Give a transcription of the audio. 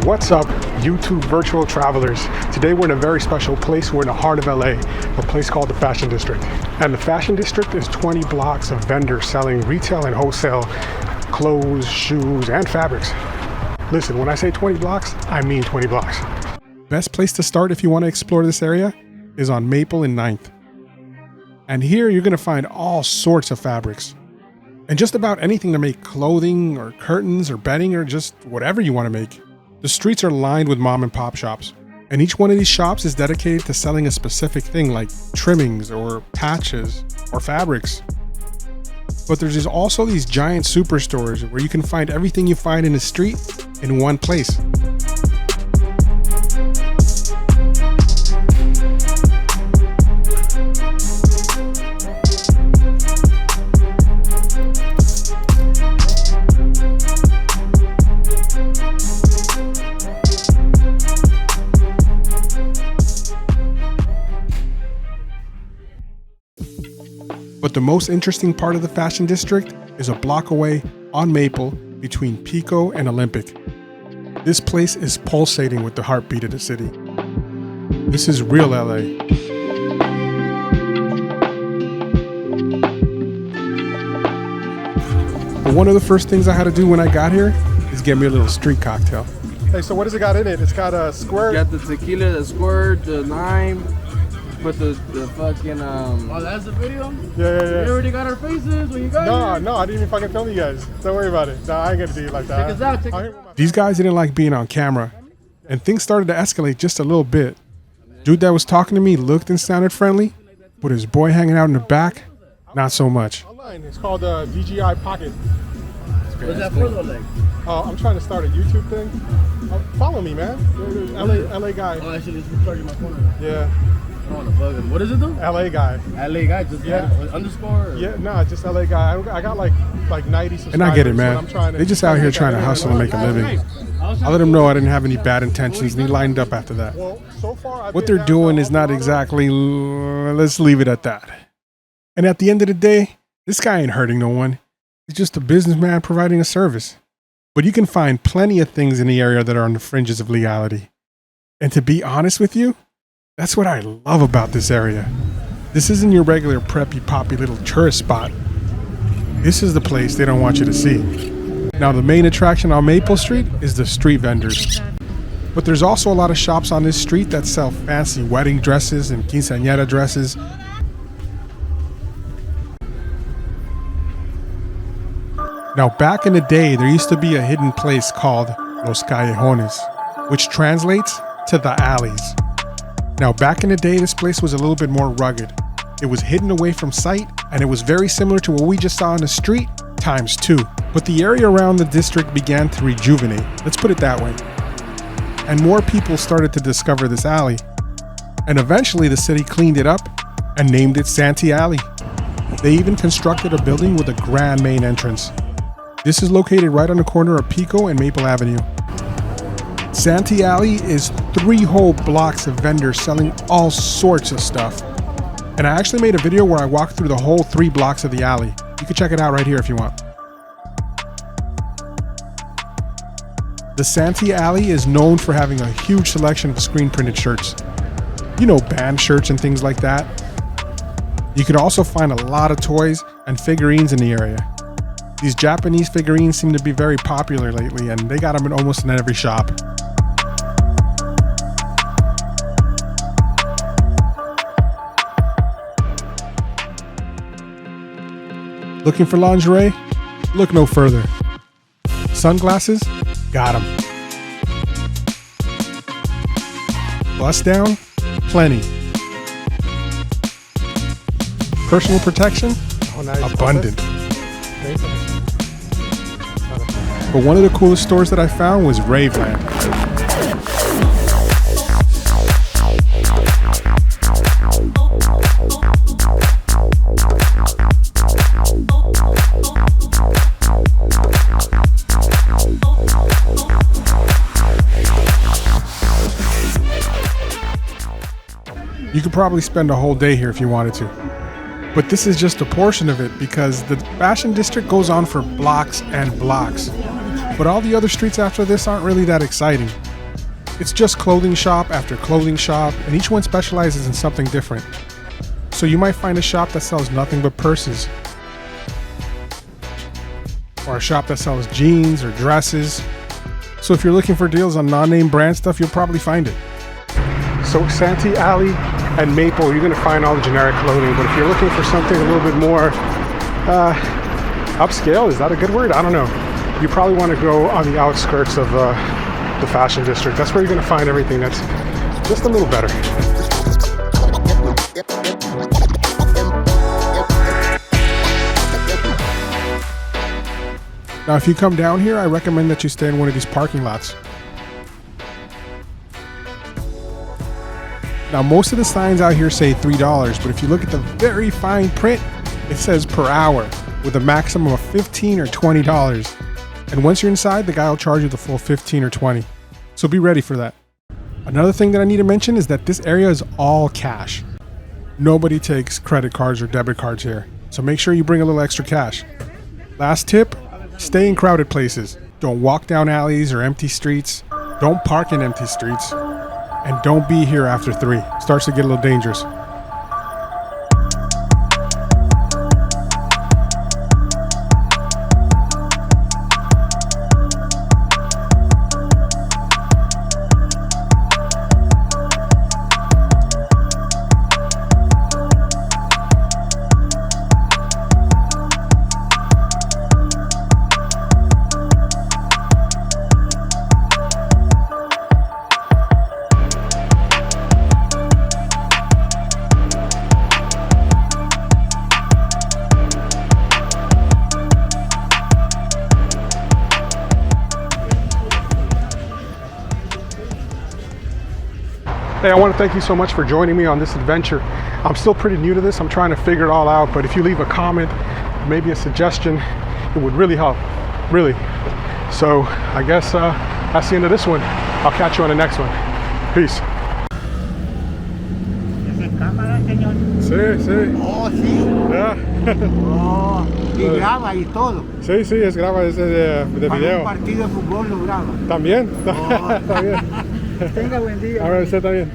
What's up, YouTube virtual travelers? Today we're in a very special place. We're in the heart of LA, a place called the Fashion District. And the Fashion District is 20 blocks of vendors selling retail and wholesale clothes, shoes, and fabrics. Listen, when I say 20 blocks, I mean 20 blocks. Best place to start if you want to explore this area is on Maple and 9th. And here you're going to find all sorts of fabrics. And just about anything to make clothing or curtains or bedding or just whatever you want to make. The streets are lined with mom and pop shops, and each one of these shops is dedicated to selling a specific thing like trimmings or patches or fabrics. But there's also these giant superstores where you can find everything you find in the street in one place. But the most interesting part of the Fashion District is a block away on Maple between Pico and Olympic. This place is pulsating with the heartbeat of the city. This is real LA. But one of the first things I had to do when I got here is get me a little street cocktail. Hey, so what does it got in it? It's got a squirt? Got the tequila, the squirt, the lime. Put the fucking Oh, that's the video? Yeah. We already got our faces when you got here. No, I didn't even fucking film you guys. Don't worry about it. No, I ain't gonna do it like that. Check us out. These guys didn't like being on camera, and things started to escalate just a little bit. Dude that was talking to me looked and sounded friendly, but his boy hanging out in the back, not so much. Online, it's called DJI Pocket. What's that for though, like? I'm trying to start a YouTube thing. Follow me, man. LA guy. Oh, actually, it's charging my phone. Yeah. I don't want to bug him. What is it though? LA guy. LA guy, just underscore? Or? Yeah, no, just LA guy. I got like 90 subscribers. And I get it, man. I'm trying to, they just out here trying to hustle and make a living. I let them know I didn't have any bad intentions, and he lined up after that. Well, so far, what they're doing is not exactly, let's leave it at that. And at the end of the day, this guy ain't hurting no one. He's just a businessman providing a service. But you can find plenty of things in the area that are on the fringes of legality. And to be honest with you, that's what I love about this area. This isn't your regular preppy poppy little tourist spot. This is the place they don't want you to see. Now the main attraction on Maple Street is the street vendors. But there's also a lot of shops on this street that sell fancy wedding dresses and quinceañera dresses. Now back in the day, there used to be a hidden place called Los Callejones, which translates to the alleys. Now back in the day, this place was a little bit more rugged. It was hidden away from sight, and it was very similar to what we just saw on the street, times 2. But the area around the district began to rejuvenate, let's put it that way. And more people started to discover this alley. And eventually the city cleaned it up and named it Santee Alley. They even constructed a building with a grand main entrance. This is located right on the corner of Pico and Maple Avenue. Santee Alley is 3 whole blocks of vendors selling all sorts of stuff. And I actually made a video where I walked through the whole 3 blocks of the alley. You can check it out right here if you want. The Santee Alley is known for having a huge selection of screen printed shirts. You know, band shirts and things like that. You could also find a lot of toys and figurines in the area. These Japanese figurines seem to be very popular lately, and they got them in almost in every shop. Looking for lingerie? Look no further. Sunglasses? Got them. Bust down? Plenty. Personal protection? Abundant. But one of the coolest stores that I found was RaveLand. You could probably spend a whole day here if you wanted to. But this is just a portion of it because the Fashion District goes on for blocks and blocks. But all the other streets after this aren't really that exciting. It's just clothing shop after clothing shop, and each one specializes in something different. So you might find a shop that sells nothing but purses, or a shop that sells jeans or dresses. So if you're looking for deals on non-name brand stuff, you'll probably find it. So Santee Alley and Maple, you're gonna find all the generic clothing, but if you're looking for something a little bit more upscale, is that a good word? I don't know. You probably want to go on the outskirts of the fashion district. That's where you're gonna find everything that's just a little better. Now, if you come down here, I recommend that you stay in one of these parking lots. Now, most of the signs out here say $3, but if you look at the very fine print, it says per hour with a maximum of $15 or $20. And once you're inside, the guy will charge you the full $15 or $20. So be ready for that. Another thing that I need to mention is that this area is all cash. Nobody takes credit cards or debit cards here. So make sure you bring a little extra cash. Last tip, stay in crowded places. Don't walk down alleys or empty streets. Don't park in empty streets. And don't be here after 3. It starts to get a little dangerous. Hey, I want to thank you so much for joining me on this adventure. I'm still pretty new to this. I'm trying to figure it all out, but if you leave a comment, maybe a suggestion, it would really help, really. So I guess that's the end of this one. I'll catch you on the next one. Peace. ¿Es en cámara, señor? Sí, sí. Oh, sí. Yeah. Oh, y graba y todo. Sí, sí, es graba, es de Para video. un partido de fútbol lo graba. También. Oh. También. Tenga buen día. Ahora usted también.